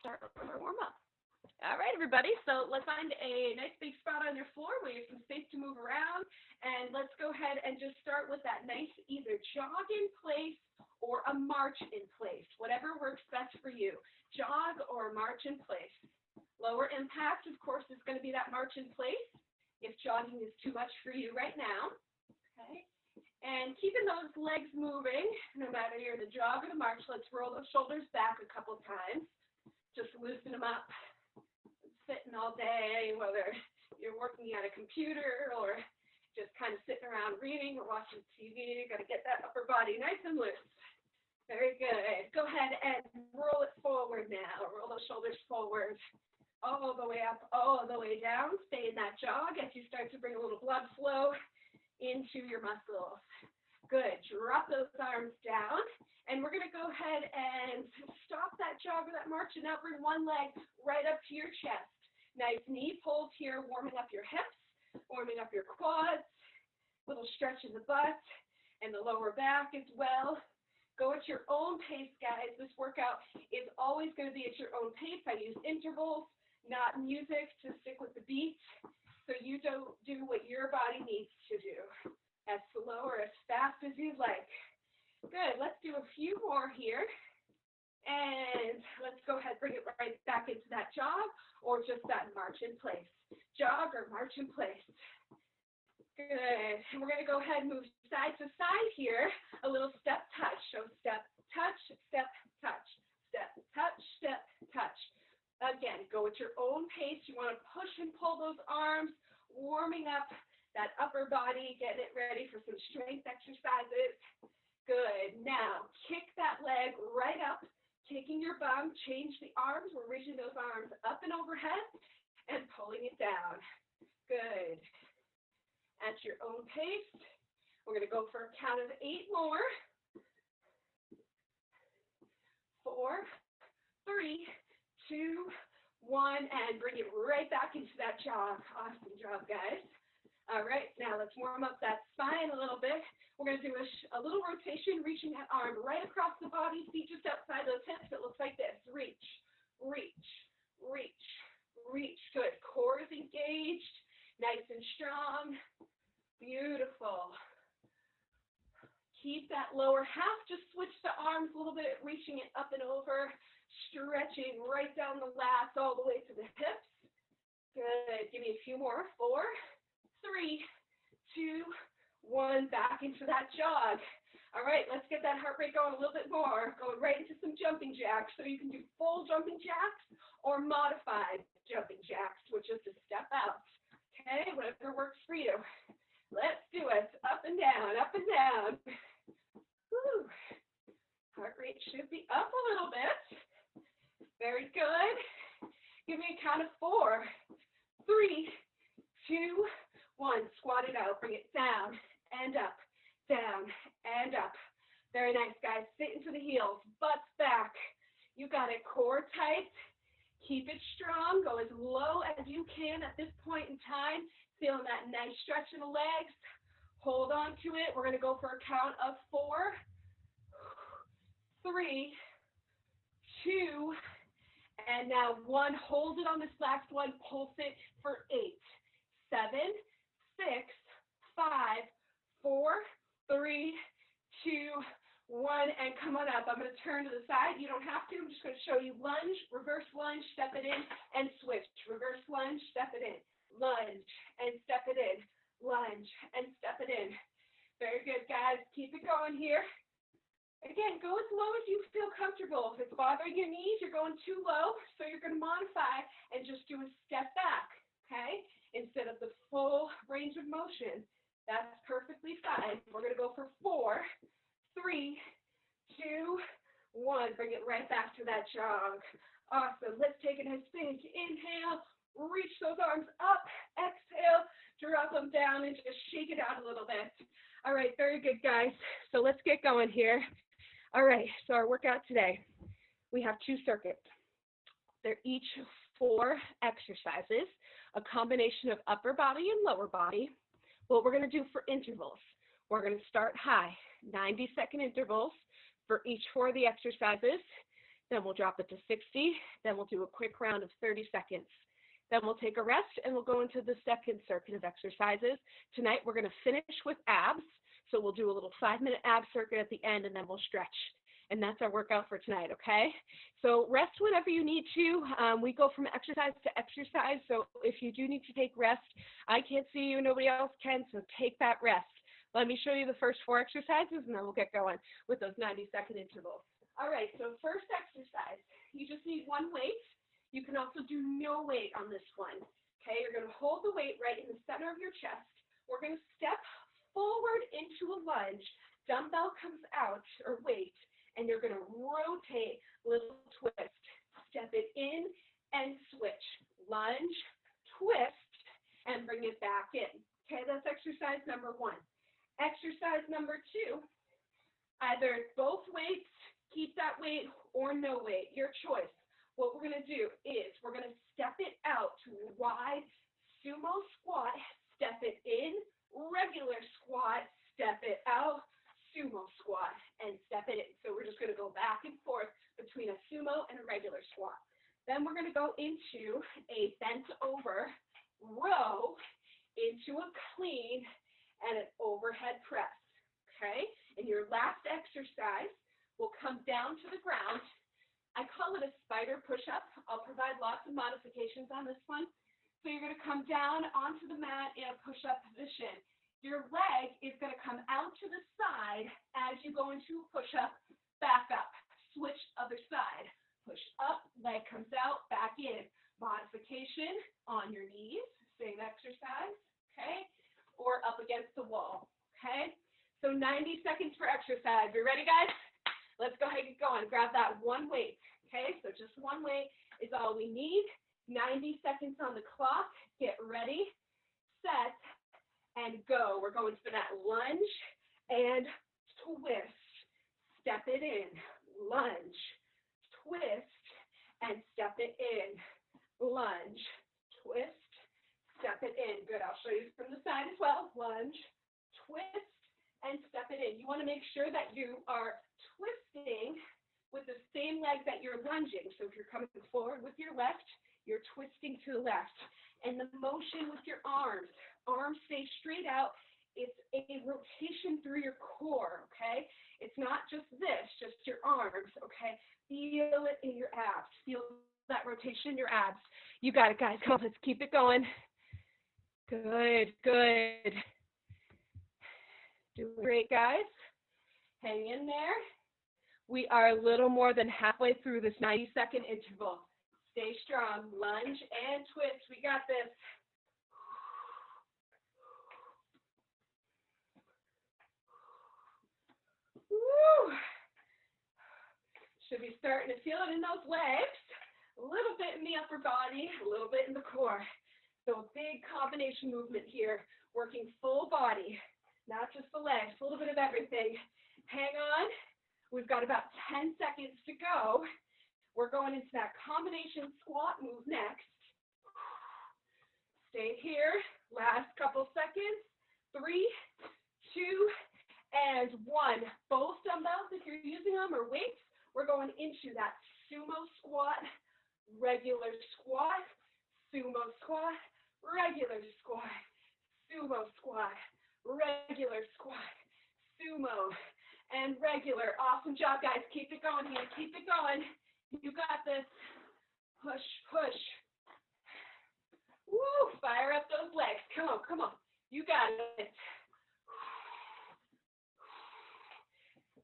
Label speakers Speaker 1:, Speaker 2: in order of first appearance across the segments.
Speaker 1: start with our warm up. All right, everybody. So let's find a nice big spot on your floor where you have some space to move around. And let's go ahead and just start with that nice either jog in place or a march in place, whatever works best for you. Jog or march in place. Lower impact, of course, is going to be that march in place if jogging is too much for you right now. Okay. And keeping those legs moving, no matter you're in the jog or the march, let's roll those shoulders back a couple times. Just loosen them up. Sitting all day, whether you're working at a computer or just kind of sitting around reading or watching TV, you got to get that upper body nice and loose. Very good. Go ahead and roll it forward now. Roll those shoulders forward, all the way up, all the way down. Stay in that jog as you start to bring a little blood flow into your muscles. Good. Drop those arms down. And we're going to go ahead and stop that jog or that march and now bring one leg right up to your chest. Nice knee pulls here, warming up your hips, warming up your quads, little stretch in the butt and the lower back as well. Go at your own pace, guys. This workout is always going to be at your own pace. I use intervals, not music, to stick with the beat. So you don't do what your body needs to do, as slow or as fast as you like. Good. Let's do a few more here. And let's go ahead and bring it right back into that jog or just that march in place. Jog or march in place. Good. And we're going to go ahead and move side to side here. A little step touch. So step, touch, step, touch. Step, touch, step, touch. Again, go at your own pace. You want to push and pull those arms, warming up that upper body, getting it ready for some strength exercises. Good. Now, kick that leg right up. Taking your bum, change the arms. We're reaching those arms up and overhead and pulling it down. Good. At your own pace, we're going to go for a count of 8 more. 4, 3, 2, 1, and bring it right back into that jog. Awesome job, guys. All right, now let's warm up that spine a little bit. We're going to do a little rotation, reaching that arm right across the body, feet just outside those hips. It looks like this. Reach, reach, reach, reach. Good. Core is engaged, nice and strong. Beautiful. Keep that lower half. Just switch the arms a little bit, reaching it up and over, stretching right down the lats all the way to the hips. Good. Give me a few more. 4, 3, 2, 1, back into that jog. All right, let's get that heart rate going a little bit more. Going right into some jumping jacks. So you can do full jumping jacks or modified jumping jacks, which is a step out. Okay, whatever works for you. Let's do it. Up and down, up and down. Woo. Heart rate should be up a little bit. Very good. Give me a count of 4, 3, 2, 1. Squat it out. Bring it down and up, down and up. Very nice, guys. Sit into the heels, butts back. You got it. Core tight. Keep it strong. Go as low as you can at this point in time. Feeling that nice stretch in the legs. Hold on to it. We're going to go for a count of 4, 3, 2, and now 1. Hold it on this last one. Pulse it for 8, 7, 6, 5, 4, 3, 2, 1, and come on up. I'm going to turn to the side. You don't have to. I'm just going to show you lunge, reverse lunge, step it in, and switch. Reverse lunge, step it in. Lunge, and step it in. Lunge, and step it in. Very good, guys. Keep it going here. Again, go as low as you feel comfortable. If it's bothering your knees, you're going too low, so you're going to modify and just do a step back, okay, instead of the full range of motion. That's perfectly fine. We're going to go for 4, 3, 2, 1. Bring it right back to that jog. Awesome. Let's take a nice big inhale. Reach those arms up. Exhale. Drop them down and just shake it out a little bit. All right. Very good, guys. So let's get going here. All right. So our workout today, we have 2 circuits. They're each 4 exercises, a combination of upper body and lower body. What we're going to do for intervals, we're going to start high, 90-second intervals for each 4 of the exercises. Then we'll drop it to 60. Then we'll do a quick round of 30 seconds. Then we'll take a rest and we'll go into the second circuit of exercises. Tonight we're going to finish with abs. So we'll do a little 5-minute ab circuit at the end and then we'll stretch. And that's our workout for tonight, okay? So rest whenever you need to. We go from exercise to exercise. So if you do need to take rest, I can't see you, nobody else can, so take that rest. Let me show you the first 4 exercises and then we'll get going with those 90-second intervals. All right, so first exercise, you just need one weight. You can also do no weight on this one. Okay, you're going to hold the weight right in the center of your chest. We're going to step forward into a lunge. Dumbbell comes out, or weight, and you're going to rotate, little twist. Step it in and switch. Lunge, twist, and bring it back in. Okay, that's exercise number 1. Exercise number 2, either both weights, keep that weight, or no weight, your choice. What we're going to do is we're going to step it out to a wide sumo squat, step it in, regular squat, step it out, sumo squat, and step it in. So we're just going to go back and forth between a sumo and a regular squat. Then we're going to go into a bent over row, into a clean, and an overhead press. Okay? And your last exercise will come down to the ground. I call it a spider push-up. I'll provide lots of modifications on this one. So you're going to come down onto the mat in a push-up position. Your leg is going to come out to the side as you go into a push-up, back up, switch other side. Push up, leg comes out, back in. Modification on your knees, same exercise, okay? Or up against the wall, okay? So 90 seconds for exercise. You ready, guys? Let's go ahead and get going. Grab that one weight, okay? So just one weight is all we need. 90 seconds on the clock. Get ready, set, and go. We're going for that lunge and twist. Step it in. Lunge, twist, and step it in. Lunge, twist, step it in. Good. I'll show you from the side as well. Lunge, twist, and step it in. You want to make sure that you are twisting with the same leg that you're lunging. So if you're coming forward with your left, you're twisting to the left. And the motion with your arms. Arms stay straight out. It's a rotation through your core, okay? It's not just this, just your arms, okay? Feel it in your abs. Feel that rotation in your abs. You got it, guys. Come on, let's keep it going. Good, good. Doing great, guys. Hang in there. We are a little more than halfway through this 90-second interval. Stay strong. Lunge and twist. We got this. Woo! Should be starting to feel it in those legs. A little bit in the upper body, a little bit in the core. So a big combination movement here, working full body, not just the legs, a little bit of everything. Hang on. We've got about 10 seconds to go. We're going into that combination squat move next. Stay here. Last couple seconds. 3, 2, and 1. Both dumbbells, if you're using them, or weights, we're going into that sumo squat, regular squat, sumo squat, regular squat, sumo squat, regular squat, sumo, and regular. Awesome job, guys. Keep it going here. Keep it going. You got this. Push, push. Woo! Fire up those legs. Come on, come on. You got it.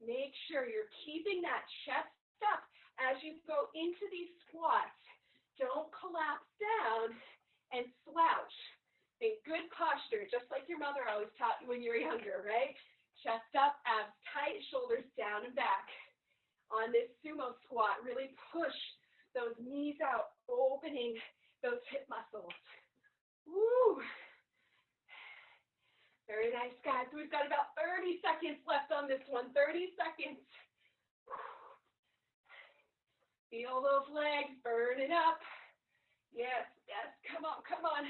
Speaker 1: Make sure you're keeping that chest up as you go into these squats. Don't collapse down and slouch. Think good posture, just like your mother always taught you when you were younger, right? Chest up, abs tight, shoulders down and back. On this sumo squat, really push those knees out, opening those hip muscles. Woo! Very nice, guys. We've got about 30 seconds left on this one. 30 seconds. Feel those legs burning up. Yes, yes. Come on, come on.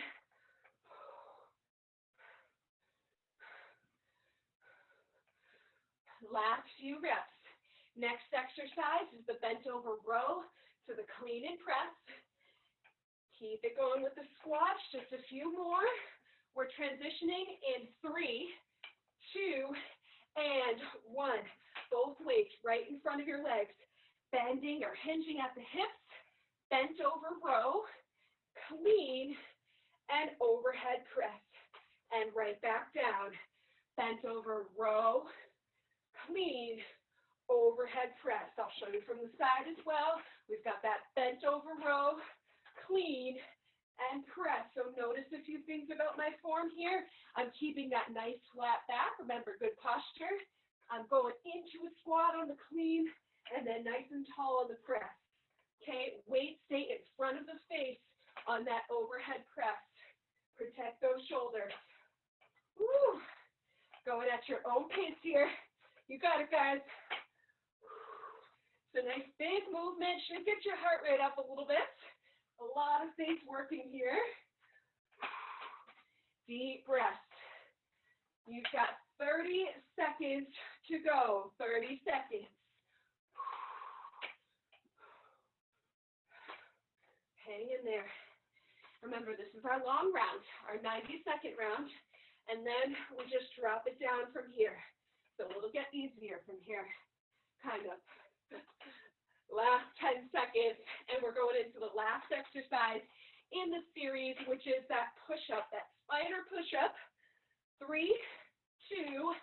Speaker 1: Last few reps. Next exercise is the bent over row to the clean and press. Keep it going with the squats, just a few more. We're transitioning in 3, 2, and 1. Both weights right in front of your legs. Bending or hinging at the hips, bent over row, clean, and overhead press. And right back down. Bent over row, clean, overhead press. I'll show you from the side as well. We've got that bent over row, clean, and press. So notice a few things about my form here. I'm keeping that nice flat back. Remember, good posture. I'm going into a squat on the clean, and then nice and tall on the press. Okay, weight stay in front of the face on that overhead press. Protect those shoulders. Woo. Going at your own pace here. You got it, guys. It's a nice big movement. Should get your heart rate up a little bit. A lot of things working here. Deep breath. You've got 30 seconds to go. 30 seconds. Hang in there. Remember, this is our long round, our 90-second round, and then we just drop it down from here. So it'll get easier from here, kind of. Last 10 seconds, and we're going into the last exercise in the series, which is that push-up, that spider push-up. 3, 2,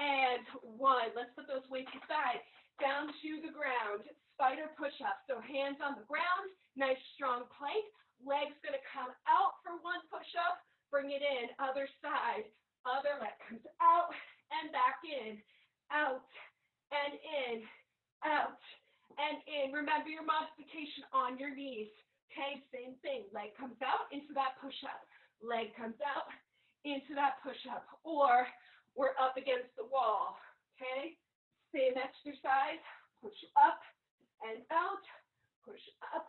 Speaker 1: and 1. Let's put those weights aside. Down to the ground. Spider push-up. So hands on the ground. Nice strong plank. Legs going to come out for 1 push-up. Bring it in. Other side. Other leg comes out and back in. Out and in. Out and in. Remember your modification on your knees. Okay, same thing. Leg comes out into that push-up. Leg comes out into that push-up. Or we're up against the wall. Okay, same exercise. Push up and out. Push up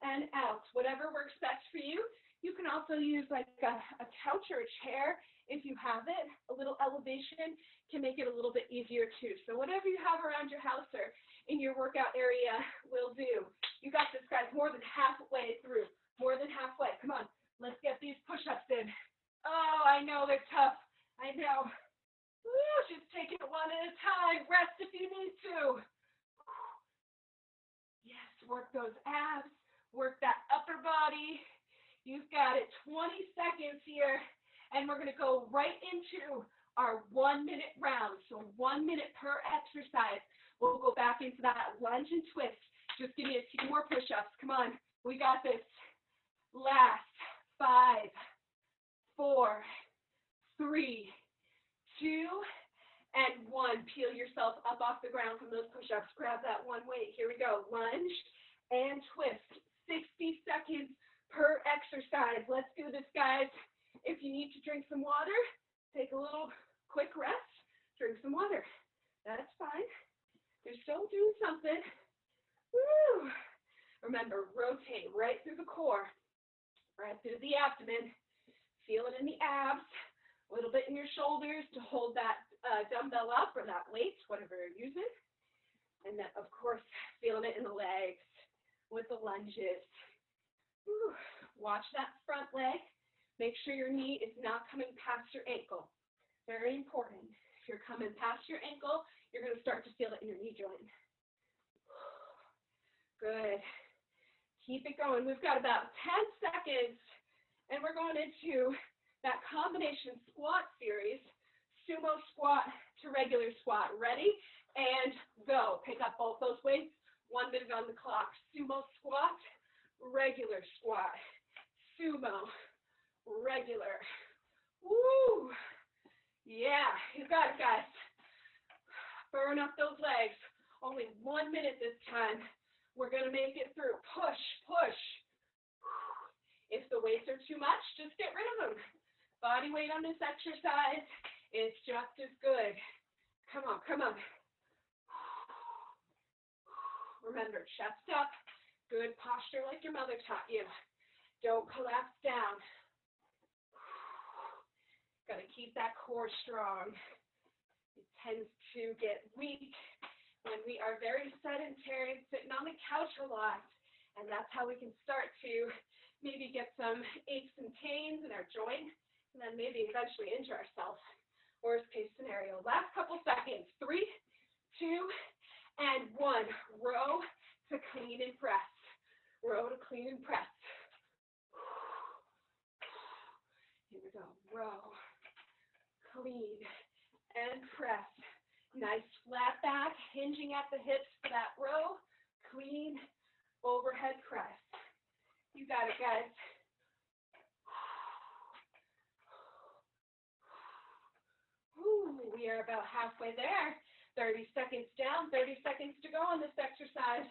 Speaker 1: and out. Whatever works best for you. You can also use like a couch or a chair if you have it. A little elevation can make it a little bit easier too. So whatever you have around your house or in your workout area will do. You got this, guys. More than halfway through. More than halfway. Come on. Let's get these push-ups in. Oh, I know they're tough. I know. Woo, just take it one at a time. Rest if you need to. Yes, work those abs. Work that upper body. You've got it. 20 seconds here. And we're going to go right into our 1-minute round. So 1 minute per exercise. We'll go back into that lunge and twist. Just give me a few more push-ups. Come on. We got this. Last. 5, 4, 3, 2, and 1. Peel yourself up off the ground from those push-ups. Grab that one weight. Here we go. Lunge and twist. 60 seconds per exercise. Let's do this, guys. If you need to drink some water, take a little quick rest. Drink some water. That's fine. You're still doing something. Woo! Remember, rotate right through the core. Right through the abdomen. Feel it in the abs. A little bit in your shoulders to hold that dumbbell up or that weight, whatever you're using. And then, of course, feeling it in the legs with the lunges. Whew. Watch that front leg. Make sure your knee is not coming past your ankle. Very important. If you're coming past your ankle, you're going to start to feel it in your knee joint. Good. Keep it going. We've got about 10 seconds, and we're going into that combination squat series, sumo squat to regular squat. Ready? And go. Pick up both those weights. 1 minute on the clock. Sumo squat, regular squat. Sumo, regular. Woo! Yeah, you got it, guys. Burn up those legs. Only 1 minute this time. We're going to make it through. Push, push. If the weights are too much, just get rid of them. Body weight on this exercise is just as good. Come on, come on. Remember, chest up. Good posture like your mother taught you. Don't collapse down. Got to keep that core strong. It tends to get weak when we are very sedentary and sitting on the couch a lot. And that's how we can start to maybe get some aches and pains in our joint, and then maybe eventually injure ourselves. Worst case scenario. Last couple seconds. 3, 2, and 1. Row to clean and press. Row to clean and press. Here we go. Row, clean, and press. Nice flat back, hinging at the hips for that row. Clean, overhead press. You got it, guys. We are about halfway there. 30 seconds down, 30 seconds to go on this exercise.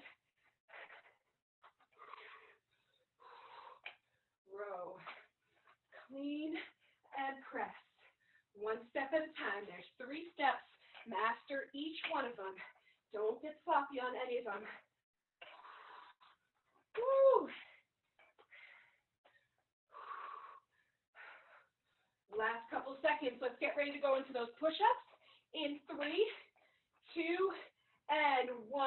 Speaker 1: Row, clean, and press. One step at a time. There's 3 steps. Master each one of them. Don't get sloppy on any of them. Woo! Last couple seconds. Let's get ready to go into those push-ups. In 3, 2, and 1.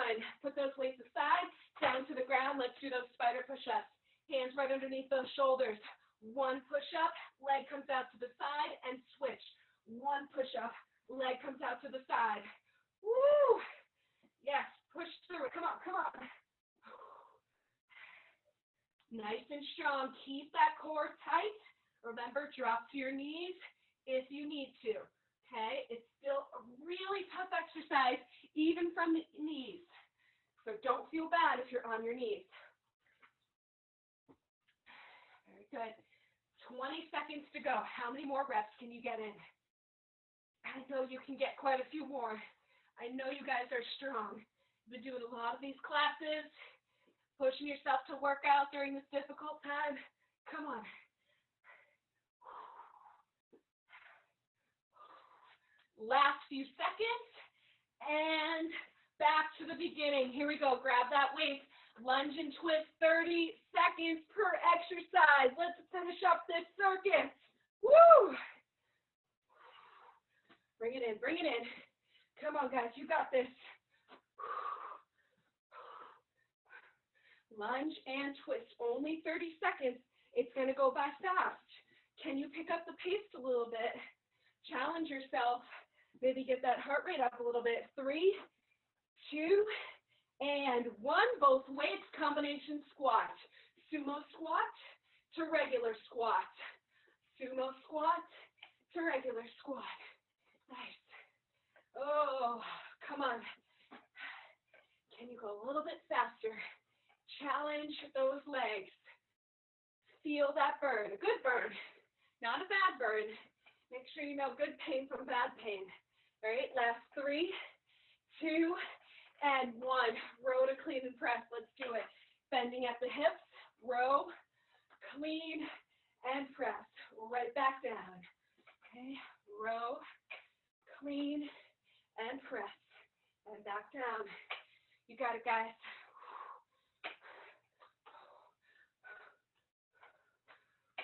Speaker 1: Put those weights aside, down to the ground. Let's do those spider push-ups. Hands right underneath those shoulders. 1 push-up, leg comes out to the side, and switch. 1 push-up, leg comes out to the side. Woo! Yes, push through it. Come on, come on. Nice and strong. Keep that core tight. Remember, drop to your knees if you need to. Okay? It's still a really tough exercise, even from the knees. So don't feel bad if you're on your knees. Very good. 20 seconds to go. How many more reps can you get in? I know you can get quite a few more. I know you guys are strong. You've been doing a lot of these classes, pushing yourself to work out during this difficult time. Come on. Last few seconds, and back to the beginning. Here we go. Grab that weight. Lunge and twist, 30 seconds per exercise. Let's finish up this circuit. Woo! Bring it in, bring it in. Come on, guys, you got this. Lunge and twist, only 30 seconds. It's going to go by fast. Can you pick up the pace a little bit? Challenge yourself. Maybe get that heart rate up a little bit. 3, 2, and 1. Both weights, combination squat. Sumo squat to regular squat. Sumo squat to regular squat. Nice. Oh, come on. Can you go a little bit faster? Challenge those legs. Feel that burn. A good burn, not a bad burn. Make sure you know good pain from bad pain. All right, last 3, 2, and 1. Row to clean and press. Let's do it. Bending at the hips. Row, clean, and press. Right back down. Okay, row, clean, and press. And back down. You got it, guys.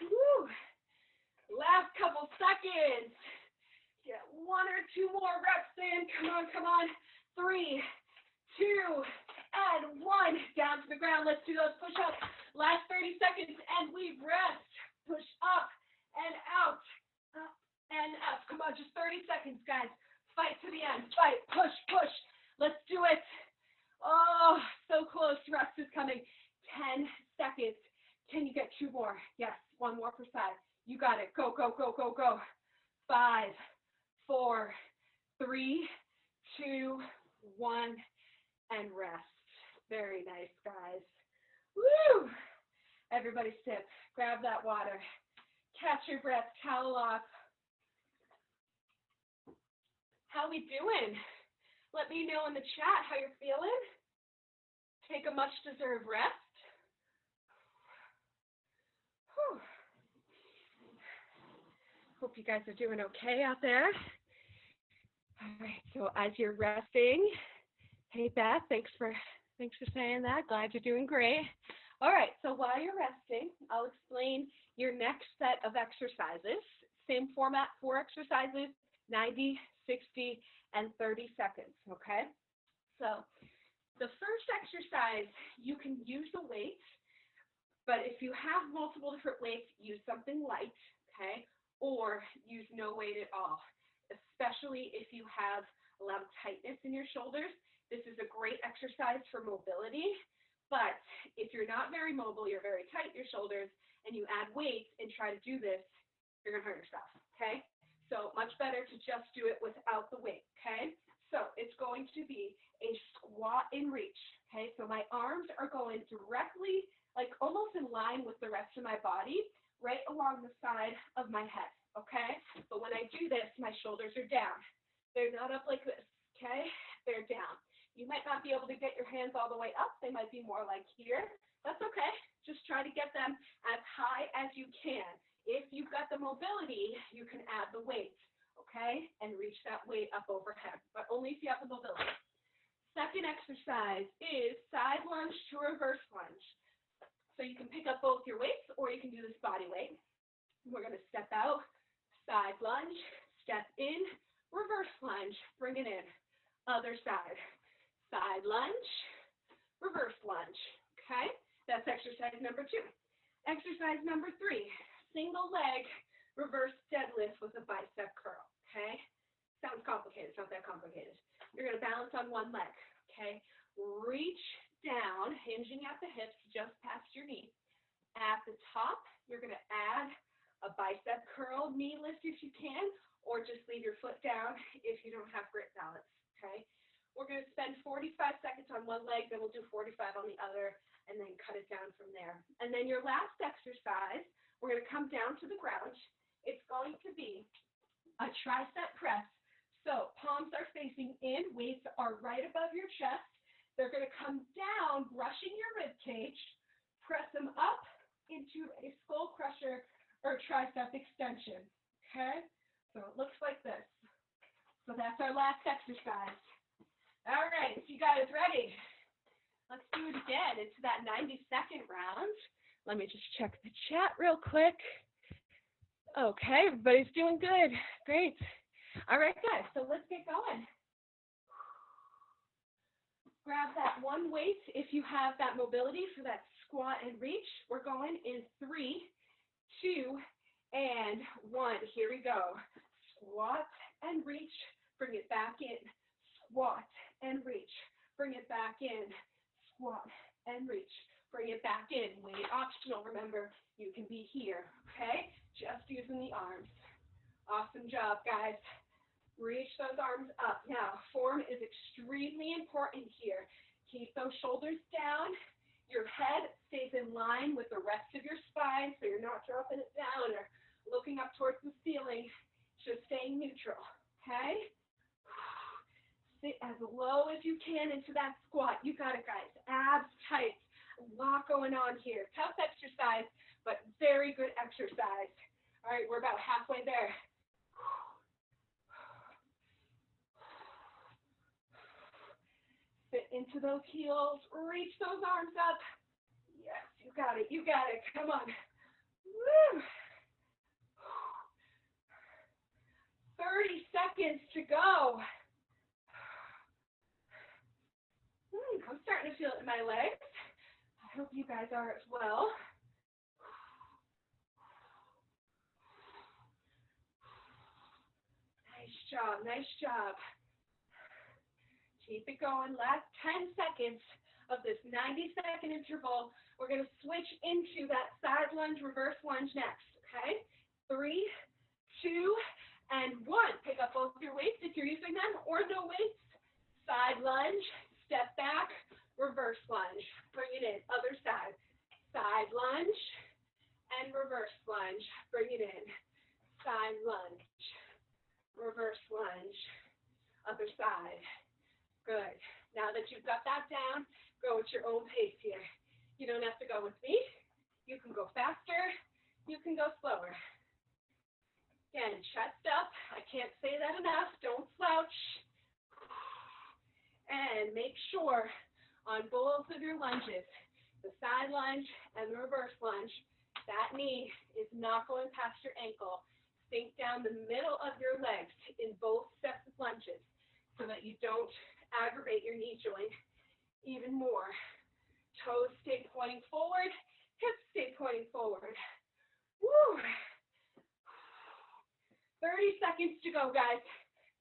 Speaker 1: Woo. Last couple seconds. Get 1 or 2 more reps in. Come on, come on. 3, 2, and 1. Down to the ground. Let's do those push-ups. Last 30 seconds, and we rest. Push up and out. Up and up. Come on, just 30 seconds, guys. Fight to the end. Fight. Push, push. Let's do it. Oh, so close. Rest is coming. 10 seconds. Can you get 2 more? Yes, 1 more per side. You got it. Go, go, go, go, go. 5, 4, 3, 2, 1, and rest. Very nice, guys. Woo! Everybody sip. Grab that water. Catch your breath. Towel off. How we doing? Let me know in the chat how you're feeling. Take a much-deserved rest. Whew. Hope you guys are doing okay out there. All right, so as you're resting, hey Beth, thanks for saying that. Glad you're doing great. All right, so while you're resting, I'll explain your next set of exercises. Same format, 4 exercises, 90, 60, and 30 seconds, okay? So the first exercise, you can use the weights, but if you have multiple different weights, use something light, okay? Or use no weight at all, especially if you have a lot of tightness in your shoulders. This is a great exercise for mobility, but if you're not very mobile, you're very tight in your shoulders, and you add weights and try to do this, you're going to hurt yourself, okay? So much better to just do it without the weight, okay? So it's going to be a squat and reach, okay? So my arms are going directly, like almost in line with the rest of my body, right along the side of my head, okay? But when I do this, my shoulders are down. They're not up like this, okay? They're down. You might not be able to get your hands all the way up. They might be more like here. That's okay. Just try to get them as high as you can. If you've got the mobility, you can add the weight, okay, and reach that weight up overhead, but only if you have the mobility. Second exercise is side lunge to reverse lunge. So you can pick up both your weights, or you can do this body weight. We're going to step out, side lunge, step in, reverse lunge, bring it in, other side, side lunge, reverse lunge, okay? That's exercise number 2. Exercise number 3. Single leg reverse deadlift with a bicep curl, okay? Sounds complicated, it's not that complicated. You're going to balance on one leg, okay? Reach down, hinging at the hips just past your knee. At the top, you're going to add a bicep curl knee lift if you can, or just leave your foot down if you don't have grip balance, okay? We're going to spend 45 seconds on one leg, then we'll do 45 on the other, and then cut it down from there. And then your last exercise, we're going to come down to the ground. It's going to be a tricep press. So palms are facing in, weights are right above your chest. They're going to come down, brushing your rib cage, press them up into a skull crusher or tricep extension, okay? So it looks like this. So that's our last exercise. All right, so you guys ready? Let's do it again. It's that 90-second round. Let me just check the chat real quick. Okay, everybody's doing good. Great. All right, guys, so let's get going. Grab that one weight if you have that mobility for that squat and reach. We're going in 3, 2, and 1. Here we go. Squat and reach. Bring it back in. Squat and reach. Bring it back in. Squat and reach. Bring it back in. Weight optional, remember, you can be here, okay? Just using the arms. Awesome job, guys. Reach those arms up. Now, form is extremely important here. Keep those shoulders down. Your head stays in line with the rest of your spine, so you're not dropping it down or looking up towards the ceiling. Just staying neutral, okay? Sit as low as you can into that squat. You got it, guys. Abs tight. A lot going on here. Tough exercise, but very good exercise. All right, we're about halfway there. Sit into those heels. Reach those arms up. Yes, you got it. You got it. Come on. Woo. 30 seconds to go. I'm starting to feel it in my legs. I hope you guys are as well. Nice job, nice job. Keep it going. Last 10 seconds of this 90-second interval. We're going to switch into that side lunge, reverse lunge next, okay? 3, 2, and 1. Pick up both your weights if you're using them, or no weights. Side lunge, step back, reverse lunge. Bring it in, other side. Side lunge and reverse lunge. Bring it in. Side lunge, reverse lunge, other side. Good. Now that you've got that down, go at your own pace here. You don't have to go with me. You can go faster. You can go slower. Again, chest up. I can't say that enough. Don't slouch. And make sure on both of your lunges, the side lunge and the reverse lunge, that knee is not going past your ankle. Sink down the middle of your legs in both sets of lunges so that you don't aggravate your knee joint even more. Toes stay pointing forward, hips stay pointing forward. Woo! 30 seconds to go, guys.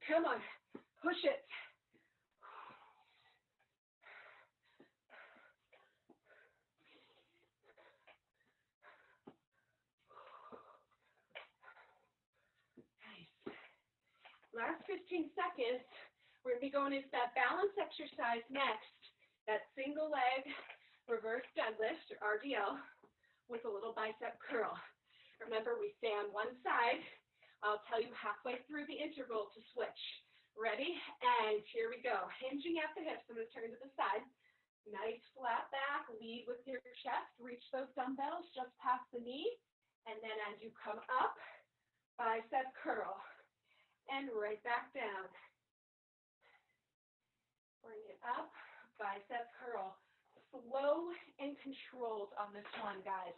Speaker 1: Come on, push it. Nice. Last 15 seconds, we're going to be going into that balance exercise next. That single leg reverse deadlift, or RDL, with a little bicep curl. Remember, we stay on one side. I'll tell you halfway through the interval to switch. Ready? And here we go. Hinging at the hips. I'm going to turn to the side. Nice flat back. Lead with your chest. Reach those dumbbells just past the knee. And then as you come up, bicep curl. And right back down. Bring it up. Bicep curl. Slow and controlled on this one, guys.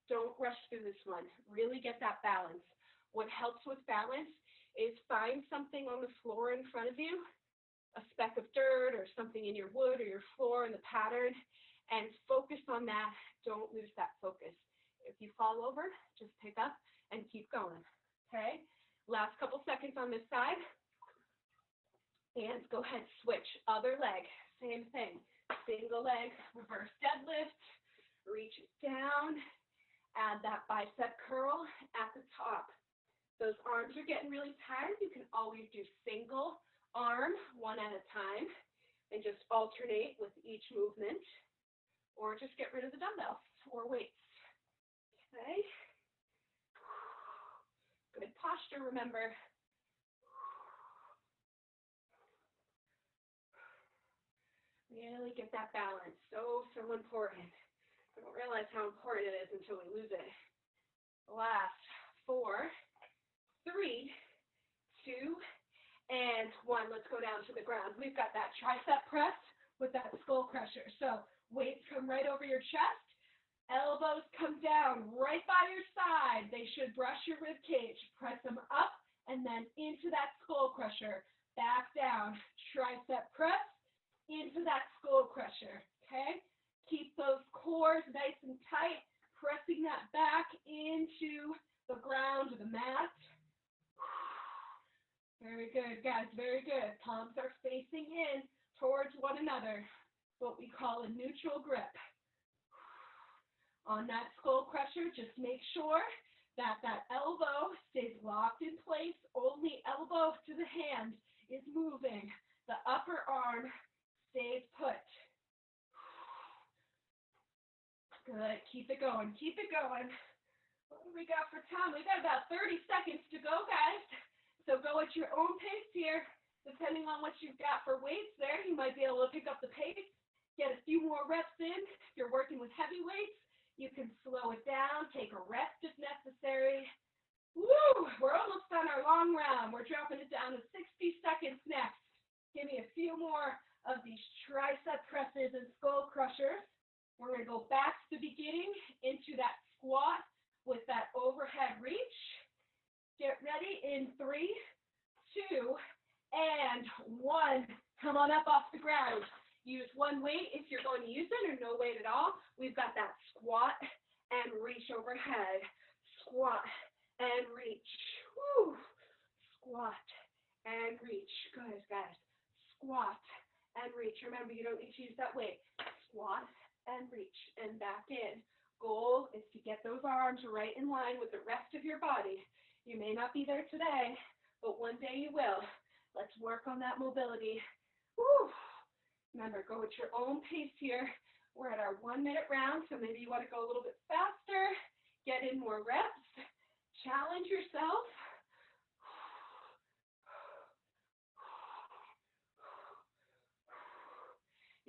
Speaker 1: Don't rush through this one. Really get that balance. What helps with balance is find something on the floor in front of you, a speck of dirt or something in your wood or your floor in the pattern, and focus on that. Don't lose that focus. If you fall over, just pick up and keep going, okay? Last couple seconds on this side. And go ahead, switch. Other leg, same thing. Single leg, reverse deadlift, reach it down, add that bicep curl at the top. Those arms are getting really tired. You can always do single arm, one at a time, and just alternate with each movement, or just get rid of the dumbbells or weights. Okay. Good posture, remember. Really get that balance. So, so important. We don't realize how important it is until we lose it. Last 4, 3, 2, and 1. Let's go down to the ground. We've got that tricep press with that skull crusher. So weights come right over your chest. Elbows come down right by your side. They should brush your rib cage. Press them up and then into that skull crusher. Back down. Tricep press into that skull crusher. Okay? Keep those cores nice and tight. Pressing that back into the ground or the mat. Very good, guys. Very good. Palms are facing in towards one another. What we call a neutral grip. On that skull crusher, just make sure that that elbow stays locked in place. Only elbow to the hand is moving. The upper arm stays put. Good. Keep it going. Keep it going. What do we got for time? We got about 30 seconds to go, guys. So go at your own pace here. Depending on what you've got for weights there, you might be able to pick up the pace, get a few more reps in. If you're working with heavy weights, you can slow it down, take a rest if necessary. Woo! We're almost on our long round. We're dropping it down to 60 seconds next. Give me a few more of these tricep presses and skull crushers. We're going to go back to the beginning into that squat with that overhead reach. Get ready in 3, 2, and 1. Come on up off the ground. Use one weight if you're going to use it, or no weight at all. We've got that squat and reach overhead. Squat and reach. Woo. Squat and reach. Good, guys. Squat and reach. Remember, you don't need to use that weight. Squat and reach and back in. Goal is to get those arms right in line with the rest of your body. You may not be there today, but one day you will. Let's work on that mobility. Woo. Remember, go at your own pace here. We're at our 1-minute round, so maybe you want to go a little bit faster. Get in more reps. Challenge yourself.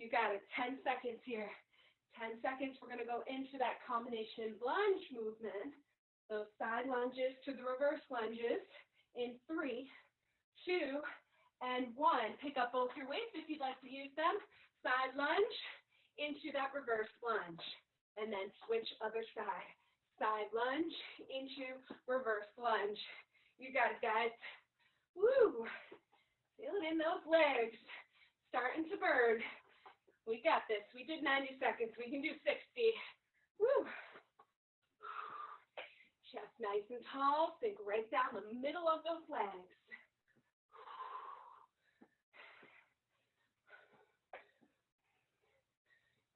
Speaker 1: You got it. 10 seconds here. 10 seconds. We're going to go into that combination lunge movement. Those side lunges to the reverse lunges in 3, 2, and 1. Pick up both your weights if you'd like to use them. Side lunge into that reverse lunge. And then switch other side. Side lunge into reverse lunge. You got it, guys. Woo! Feel it in those legs. starting to burn. We got this. We did 90 seconds. We can do 60. Woo. Chest nice and tall. Sink right down the middle of those legs.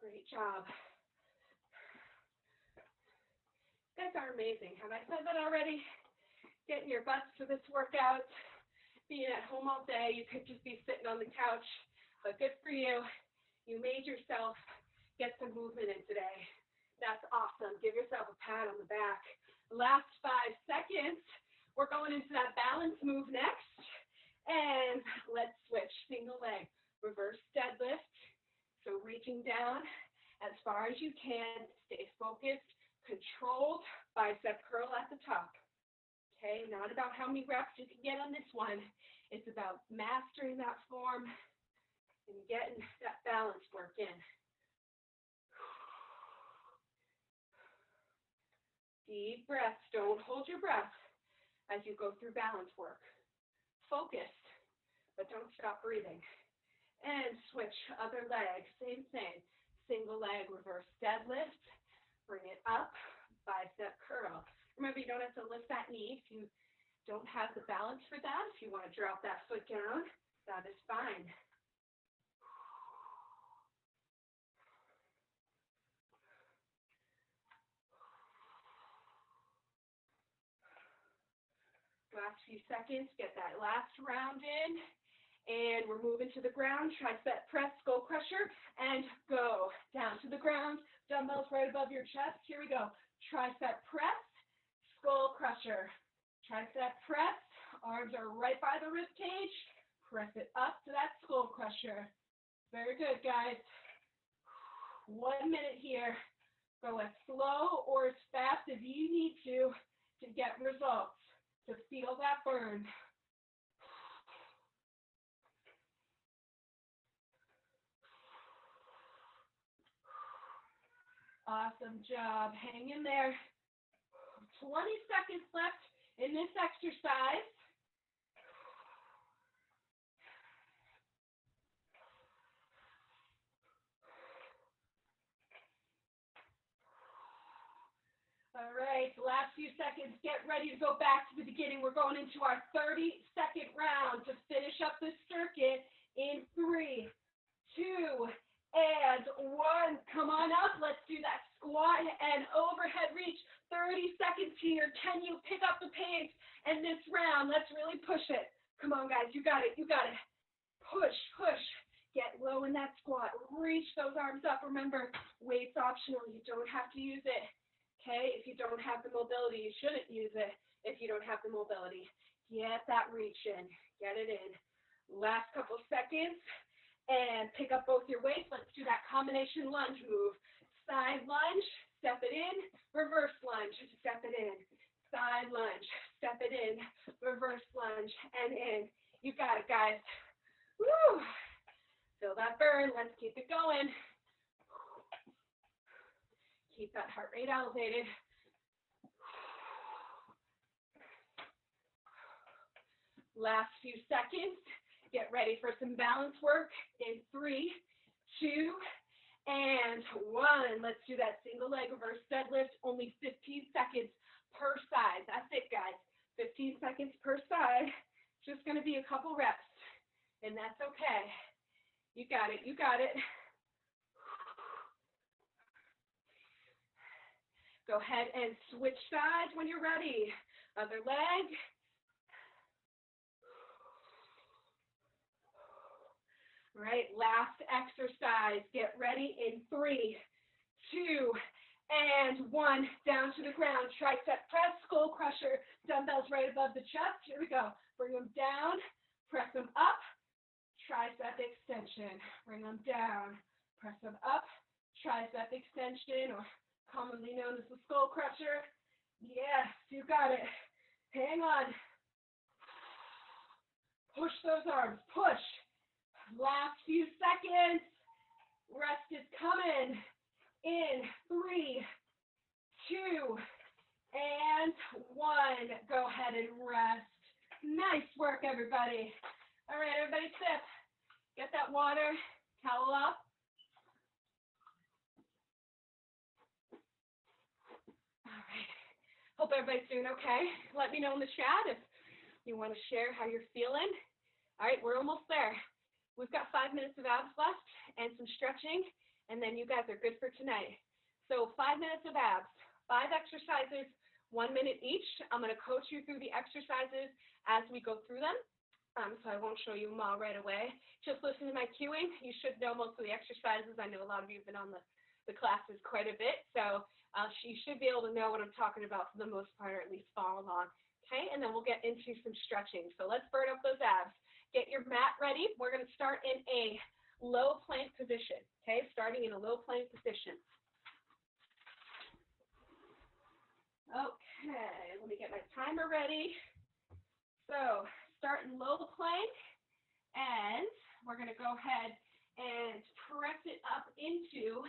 Speaker 1: Great job. You guys are amazing. Have I said that already? Getting your butts to this workout. Being at home all day, you could just be sitting on the couch, but good for you. You made yourself get some movement in today. That's awesome. Give yourself a pat on the back. Last 5 seconds. We're going into that balance move next. And let's switch. Single leg. Reverse deadlift. So reaching down as far as you can. Stay focused. Controlled bicep curl at the top. Okay, not about how many reps you can get on this one. It's about mastering that form and getting that balance work in. Deep breaths. Don't hold your breath as you go through balance work. Focus, but don't stop breathing. And switch other leg. Same thing. Single leg reverse deadlift. Bring it up. Bicep curl. Remember, you don't have to lift that knee if you don't have the balance for that. If you want to drop that foot down, that is fine. Last few seconds, get that last round in. And we're moving to the ground. Tricep press, skull crusher, and go. Down to the ground. Dumbbells right above your chest. Here we go. Tricep press, skull crusher. Tricep press. Arms are right by the rib cage. Press it up to that skull crusher. Very good, guys. 1 minute here. Go as slow or as fast as you need to get results, to feel that burn. Awesome job. Hang in there. 20 seconds left in this exercise. All right, last few seconds. Get ready to go back to the beginning. We're going into our 30-second round to finish up this circuit in 3, 2, and 1. Come on up. Let's do that squat and overhead reach. 30 seconds here. Can you pick up the pace in this round? Let's really push it. Come on, guys. You got it. You got it. Push, push. Get low in that squat. Reach those arms up. Remember, weight's optional. You don't have to use it. Okay? If you don't have the mobility, you shouldn't use it if you don't have the mobility. Get that reach in. Get it in. Last couple seconds. And pick up both your weights. Let's do that combination lunge move. Side lunge, step it in. Reverse lunge, step it in. Side lunge, step it in. Reverse lunge, and in. You got it, guys. Woo! Feel that burn. Let's keep it going. Keep that heart rate elevated. Last few seconds. Get ready for some balance work in 3, 2, and 1. Let's do that single leg reverse deadlift. Only 15 seconds per side. That's it, guys. 15 seconds per side. Just going to be a couple reps, and that's okay. You got it. You got it. Go ahead and switch sides when you're ready. Other leg. All right, last exercise. Get ready in 3, 2, and 1. Down to the ground. Tricep press, skull crusher. Dumbbells right above the chest. Here we go. Bring them down. Press them up. Tricep extension. Bring them down. Press them up. Tricep extension, or commonly known as the skull crusher. Yes, you got it. Hang on. Push those arms. Push. Last few seconds. Rest is coming. In 3, 2, and 1. Go ahead and rest. Nice work, everybody. All right, everybody sip. Get that water, towel up. All right. Hope everybody's doing okay. Let me know in the chat if you want to share how you're feeling. All right, we're almost there. We've got 5 minutes of abs left and some stretching, and then you guys are good for tonight. So 5 minutes of abs, 5 exercises, 1 minute each. I'm going to coach you through the exercises as we go through them. So I won't show you them all right away. Just listen to my cueing. You should know most of the exercises. I know a lot of you have been on the classes quite a bit, so you should be able to know what I'm talking about for the most part, or at least follow along. Okay, and then we'll get into some stretching. So let's burn up those abs. Get your mat ready. We're going to start in a low plank position. Okay, starting in a low plank position. Okay, let me get my timer ready. So start in low plank, and we're going to go ahead and press it up into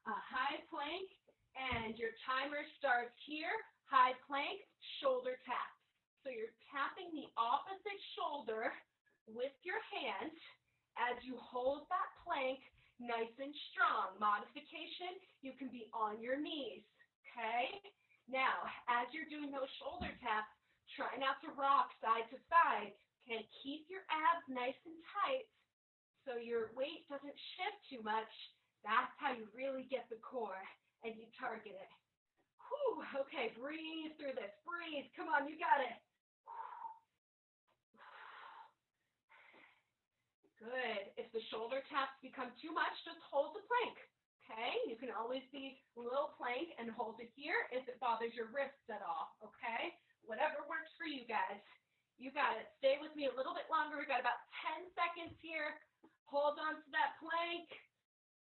Speaker 1: a high plank, and your timer starts here, high plank, shoulder tap. So you're tapping the opposite shoulder with your hand as you hold that plank nice and strong. Modification, you can be on your knees, okay? Now, as you're doing those shoulder taps, try not to rock side to side. Okay, keep your abs nice and tight so your weight doesn't shift too much. That's how you really get the core and you target it. Whew, okay, breathe through this. Breathe. Come on, you got it. Good. If the shoulder taps become too much, just hold the plank. Okay, you can always be low plank and hold it here if it bothers your wrists at all. Okay, whatever works for you guys. You got it. Stay with me a little bit longer. We've got about 10 seconds here. Hold on to that plank.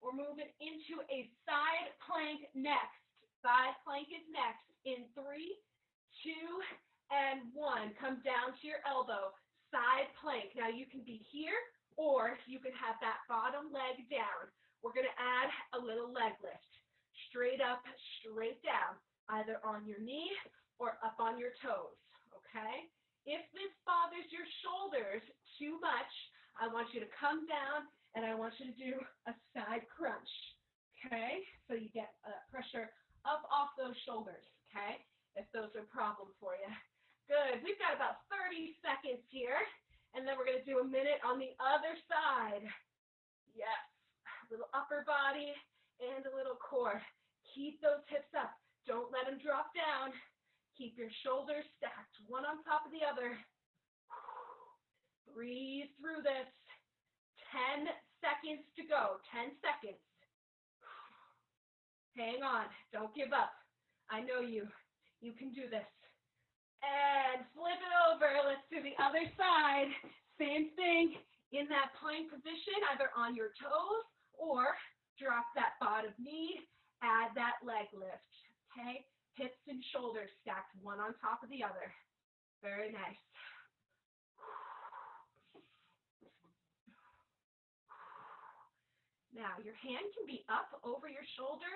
Speaker 1: We're moving into a side plank next. Side plank is next. In 3, 2, and 1. Come down to your elbow. Side plank. Now you can be here, or you can have that bottom leg down. We're going to add a little leg lift. Straight up, straight down, either on your knee or up on your toes, okay? If this bothers your shoulders too much, I want you to come down and I want you to do a side crunch, okay? So you get pressure up off those shoulders, okay? If those are a problem for you. Good. We've got about 30 seconds here, and then we're going to do a minute on the other side. Yes. A little upper body and a little core. Keep those hips up. Don't let them drop down. Keep your shoulders stacked, one on top of the other. Breathe through this. 10 seconds to go. 10 seconds. Hang on. Don't give up. I know you. You can do this. And flip it over. Let's do the other side. Same thing in that plank position, either on your toes or drop that bottom knee. Add that leg lift. Okay? Hips and shoulders stacked one on top of the other. Very nice. Now, your hand can be up over your shoulder.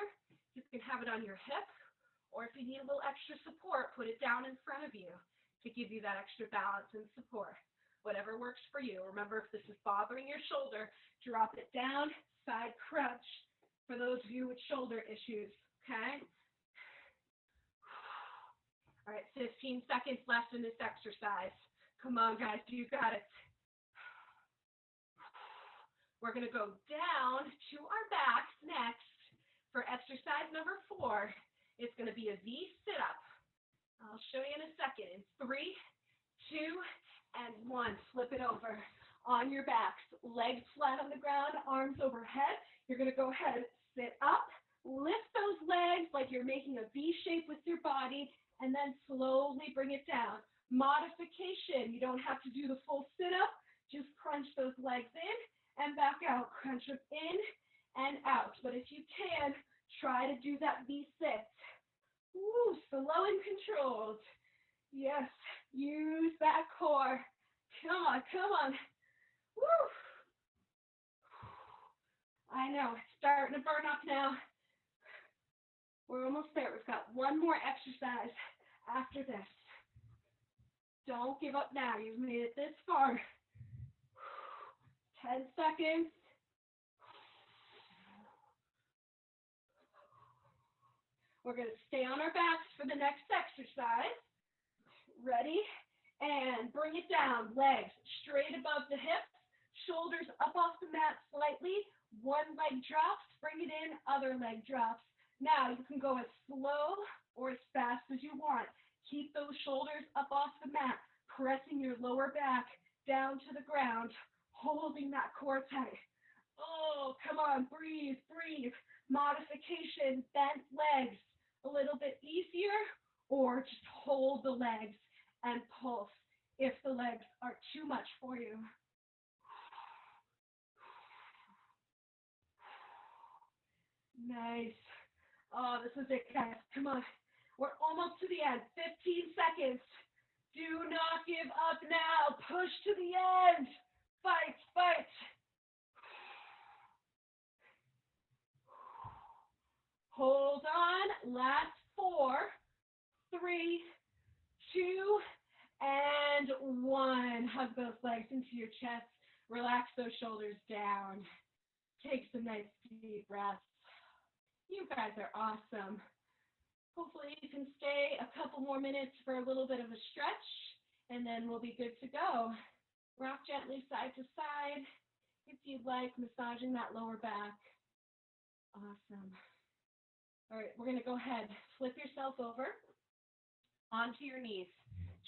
Speaker 1: You can have it on your hip, or if you need a little extra support, put it down in front of you to give you that extra balance and support. Whatever works for you. Remember, if this is bothering your shoulder, drop it down, side crunch for those of you with shoulder issues, okay? All right, 15 seconds left in this exercise. Come on, guys, you got it. We're going to go down to our backs next for exercise number 4. It's going to be a V sit-up. I'll show you in a second. In 3, 2, and 1. Flip it over on your backs. Legs flat on the ground, arms overhead. You're going to go ahead, sit up, lift those legs like you're making a V shape with your body, and then slowly bring it down. Modification. You don't have to do the full sit-up. Just crunch those legs in and back out. Crunch them in and out. But if you can, try to do that V6. Woo, slow and controlled. Yes, use that core. Come on, come on. Woo. I know, it's starting to burn up now. We're almost there. We've got one more exercise after this. Don't give up now. You've made it this far. 10 seconds. We're going to stay on our backs for the next exercise. Ready? And bring it down. Legs straight above the hips. Shoulders up off the mat slightly. One leg drops. Bring it in. Other leg drops. Now you can go as slow or as fast as you want. Keep those shoulders up off the mat. Pressing your lower back down to the ground. Holding that core tight. Oh, come on. Breathe, breathe. Modification. Bent legs. A little bit easier, or just hold the legs and pulse if the legs are too much for you. Nice. Oh, this is it, guys. Come on. We're almost to the end. 15 seconds. Do not give up now. Push to the end. Fight, fight. Hold on. Last 4, 3, 2, and 1. Hug those legs into your chest. Relax those shoulders down. Take some nice deep breaths. You guys are awesome. Hopefully you can stay a couple more minutes for a little bit of a stretch, and then we'll be good to go. Rock gently side to side if you'd like, massaging that lower back. Awesome. All right, we're going to go ahead. Flip yourself over onto your knees.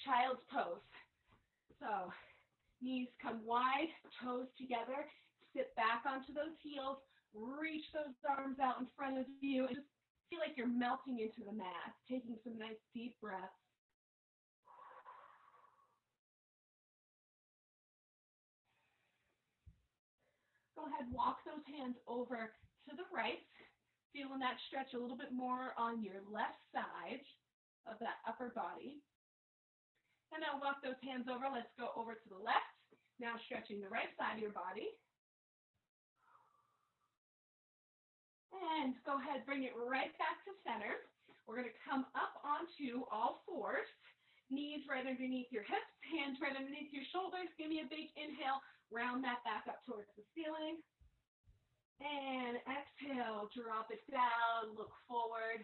Speaker 1: Child's pose. So knees come wide, toes together. Sit back onto those heels. Reach those arms out in front of you. And just feel like you're melting into the mat. Taking some nice deep breaths. Go ahead, walk those hands over to the right. Feeling that stretch a little bit more on your left side of that upper body. And now walk those hands over. Let's go over to the left. Now stretching the right side of your body. And go ahead, bring it right back to center. We're going to come up onto all fours. Knees right underneath your hips, hands right underneath your shoulders. Give me a big inhale. Round that back up towards the ceiling. And exhale, drop it down, look forward.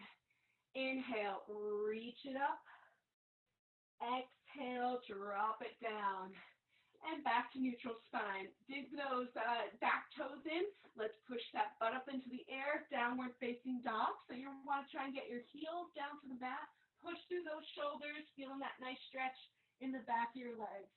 Speaker 1: Inhale, reach it up. Exhale, drop it down. And back to neutral spine. Dig those back toes in. Let's push that butt up into the air, downward facing dog. So you want to try and get your heels down to the mat. Push through those shoulders, feeling that nice stretch in the back of your legs.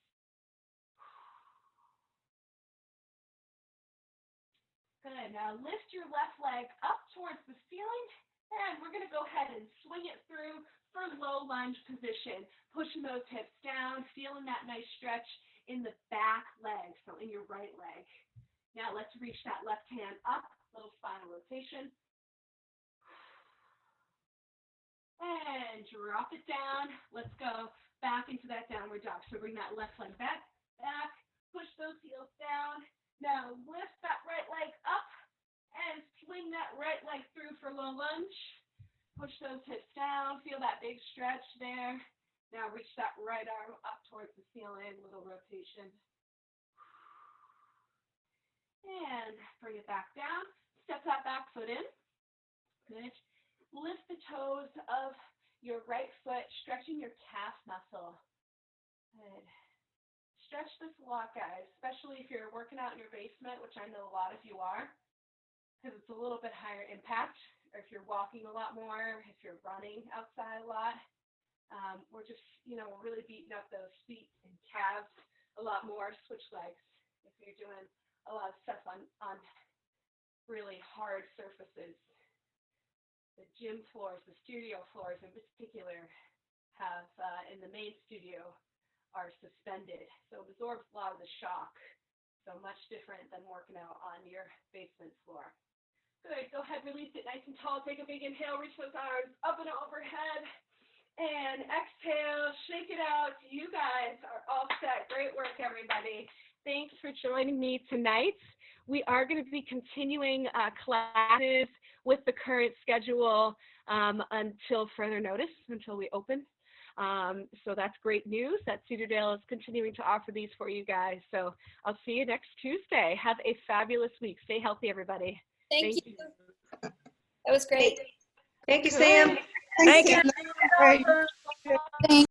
Speaker 1: Good. Now lift your left leg up towards the ceiling, and we're going to go ahead and swing it through for low lunge position. Pushing those hips down, feeling that nice stretch in the back leg, so in your right leg. Now let's reach that left hand up, little spinal rotation. And drop it down. Let's go back into that downward dog. So bring that left leg back, push those heels down. Now lift that right leg up and swing that right leg through for low lunge. Push those hips down, feel that big stretch there. Now reach that right arm up towards the ceiling, little rotation. And bring it back down. Step that back foot in. Good. Lift the toes of your right foot, stretching your calf muscle. Good. Stretch this a lot, guys, especially if you're working out in your basement, which I know a lot of you are, because it's a little bit higher impact, or if you're walking a lot more, if you're running outside a lot. We're just, really beating up those feet and calves a lot more. Switch legs if you're doing a lot of stuff on really hard surfaces. The gym floors, the studio floors in particular, have in the main studio are suspended, so it absorbs a lot of the shock. So much different than working out on your basement floor. Good. Go ahead, release it nice and tall. Take a big inhale. Reach those arms up and overhead. And exhale. Shake it out. You guys are all set. Great work, everybody. Thanks for joining me tonight. We are going to be continuing classes with the current schedule until further notice, until we open. So that's great news that Cedardale is continuing to offer these for you guys. So I'll see you next Tuesday. Have a fabulous week. Stay healthy, everybody.
Speaker 2: Thank you. That was great.
Speaker 3: Thank you, Sam.
Speaker 4: Thank you.
Speaker 3: Sam.
Speaker 4: Thank